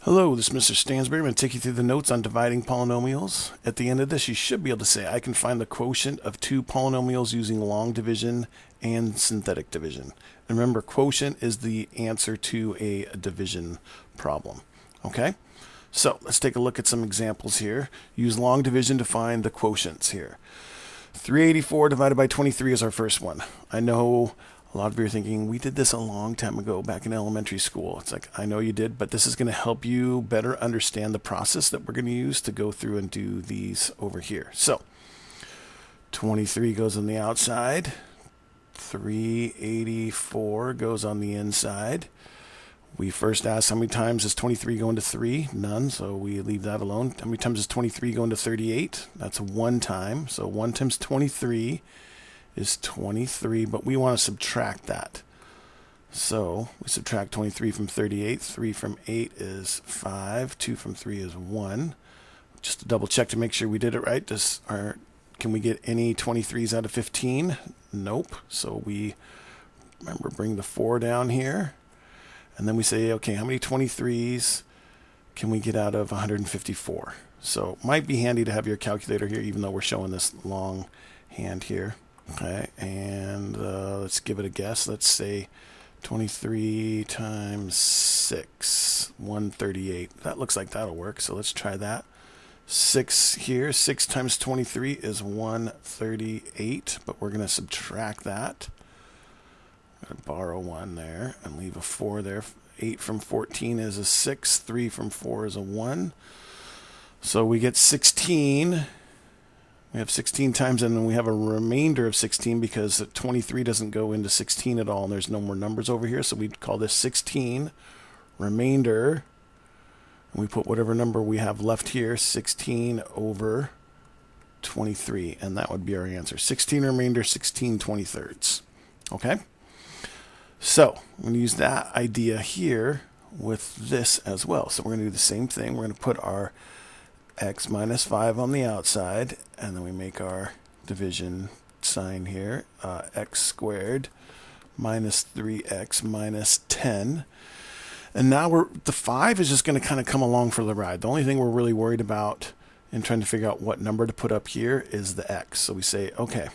Hello, this is Mr. Stansbury. I'm going to take you through the notes on dividing polynomials. At the end of this, you should be able to say, I can find the quotient of two polynomials using long division and synthetic division. And remember, quotient is the answer to a division problem. Okay? So let's take a look at some examples here. Use long division to find the quotients here. 384 divided by 23 is our first one. I know a lot of you are thinking, we did this a long time ago back in elementary school. It's like, I know you did, but this is going to help you better understand the process that we're going to use to go through and do these over here. So 23 goes on the outside. 384 goes on the inside. We first asked how many times does 23 go into 3? None, so we leave that alone. How many times does 23 go into 38? That's one time. So 1 times 23 is 23, but we want to subtract that. So we subtract 23 from 38. 3 from 8 is 5. 2 from 3 is 1. Just to double check to make sure we did it right. Can we get any 23s out of 15? Nope. So we, remember, bring the 4 down here. And then we say, okay, how many 23s can we get out of 154? So it might be handy to have your calculator here, even though we're showing this long hand here. Okay, and let's give it a guess. Let's say 23 times 6, 138. That looks like that'll work, so let's try that. 6 here, 6 times 23 is 138, but we're going to subtract that. I'm going to borrow 1 there and leave a 4 there. 8 from 14 is a 6, 3 from 4 is a 1. So we get 16. We have 16 times, and then we have a remainder of 16 because 23 doesn't go into 16 at all, and there's no more numbers over here. So we'd call this 16 remainder. And we put whatever number we have left here, 16 over 23, and that would be our answer. 16 remainder, 16 23rds. Okay? So I'm going to use that idea here with this as well. So we're going to do the same thing. We're going to put our x minus 5 on the outside, and then we make our division sign here, x squared minus 3x minus 10. And now the 5 is just going to kind of come along for the ride. The only thing we're really worried about in trying to figure out what number to put up here is the x. So we say, okay,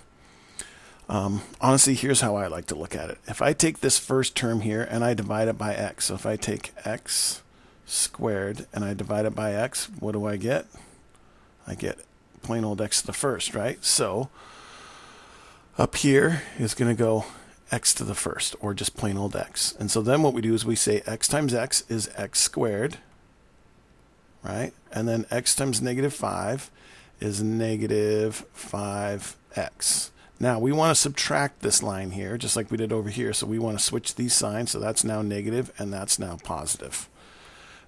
honestly, here's how I like to look at it. If I take this first term here and I divide it by x, so if I take x squared and I divide it by x, what do I get? I get plain old x to the first, right? So up here is going to go x to the first, or just plain old x. And so then what we do is we say x times x is x squared, right? And then x times negative 5 is negative 5x. Now we want to subtract this line here, just like we did over here. So we want to switch these signs. So that's now negative and that's now positive.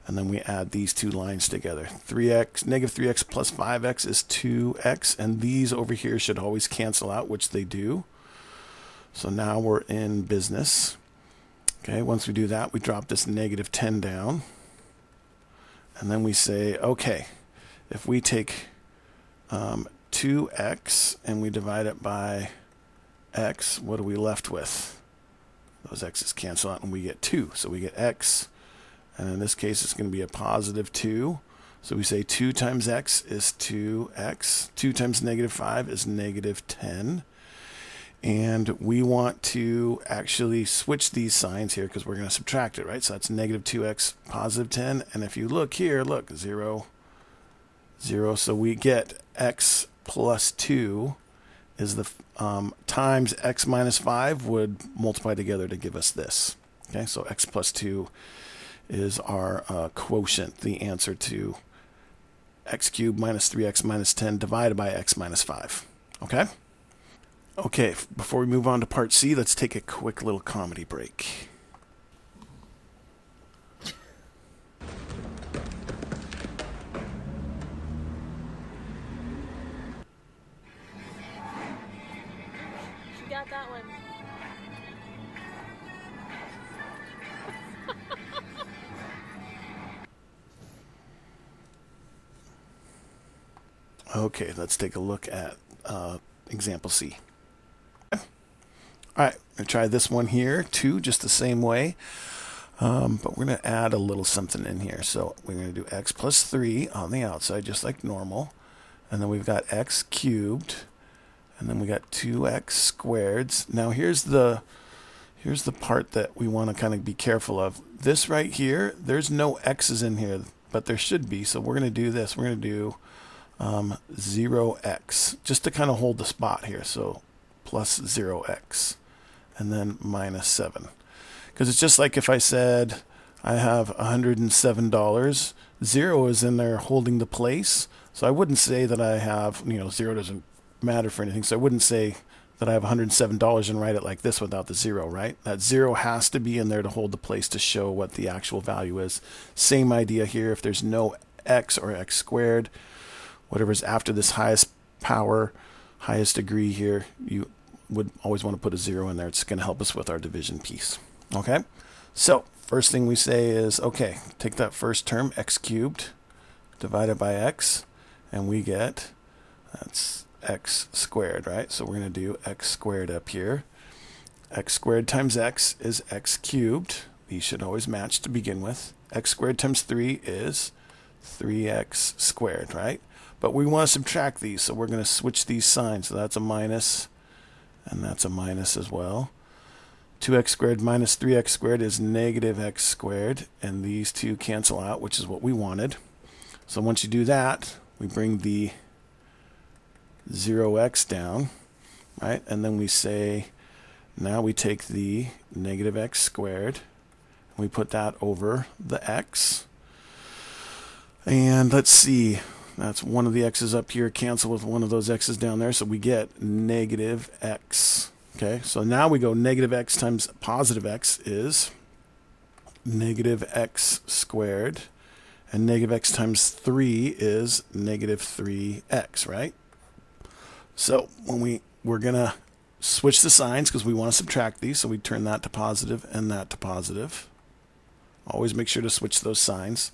And then we add these two lines together. Negative 3x plus 5x is 2x. And these over here should always cancel out, which they do. So now we're in business. Okay, once we do that, we drop this negative 10 down. And then we say, okay, if we take 2x and we divide it by x, what are we left with? Those x's cancel out and we get 2. So we get x. And in this case, it's going to be a positive 2. So we say 2 times x is 2x. 2 times negative 5 is negative 10. And we want to actually switch these signs here because we're going to subtract it, right? So that's negative 2x, positive 10. And if you look here, look, 0, 0. So we get x plus 2 is the times x minus 5 would multiply together to give us this. Okay, so x plus 2 is our quotient, the answer to x cubed minus 3x minus 10 divided by x minus 5. Okay? Okay, before we move on to part C, let's take a quick little comedy break. You got that one. Okay, let's take a look at example C. All right, I'm going to try this one here too, just the same way. But we're going to add a little something in here. So we're going to do x plus 3 on the outside, just like normal. And then we've got x cubed. And then we got 2x squared. Now here's the part that we want to kind of be careful of. This right here, there's no x's in here, but there should be. So we're going to do this. We're going to do 0x, just to kind of hold the spot here. So plus 0x, and then minus 7. Because it's just like if I said I have $107, 0 is in there holding the place. So I wouldn't say that I have, 0 doesn't matter for anything. So I wouldn't say that I have $107 and write it like this without the 0, right? That 0 has to be in there to hold the place to show what the actual value is. Same idea here. If there's no x or x squared, whatever's after this highest power, highest degree here, you would always want to put a 0 in there. It's going to help us with our division piece. Okay? So first thing we say is, okay, take that first term, x cubed, divided by x, and we get, that's x squared, right? So we're going to do x squared up here. X squared times x is x cubed. These should always match to begin with. X squared times 3 is 3x squared, right? But we want to subtract these, so we're going to switch these signs. So that's a minus, and that's a minus as well. 2x squared minus 3x squared is negative x squared, and these two cancel out, which is what we wanted. So once you do that, we bring the 0x down, right? And then we say, now we take the negative x squared, and we put that over the x. And let's see, that's one of the x's up here, cancel with one of those x's down there, so we get negative x. Okay, so now we go negative x times positive x is negative x squared, and negative x times 3 is negative 3x, right? So when we're going to switch the signs because we want to subtract these, so we turn that to positive and that to positive. Always make sure to switch those signs.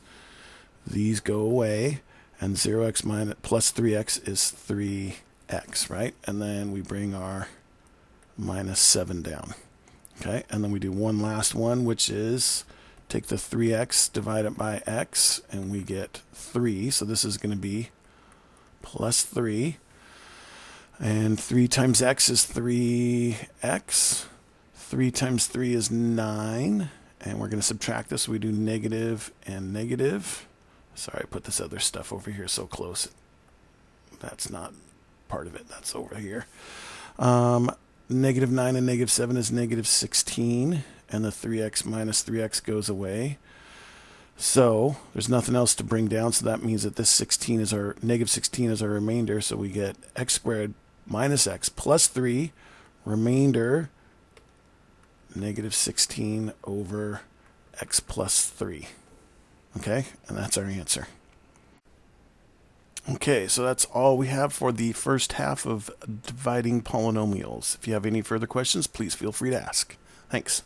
These go away, and 0x minus plus 3x is 3x, right? And then we bring our minus 7 down. Okay, and then we do one last one, which is take the 3x, divide it by x, and we get 3. So this is going to be plus 3. And 3 times x is 3x. 3 times 3 is 9. And we're going to subtract this. We do negative and negative. Sorry, I put this other stuff over here so close. That's not part of it. That's over here. Negative 9 and negative 7 is negative 16. And the 3x minus 3x goes away. So there's nothing else to bring down. So that means that this 16 is our negative 16 is our remainder. So we get x squared minus x plus 3, remainder negative 16 over x plus 3. Okay, and that's our answer. Okay, so that's all we have for the first half of dividing polynomials. If you have any further questions, please feel free to ask. Thanks.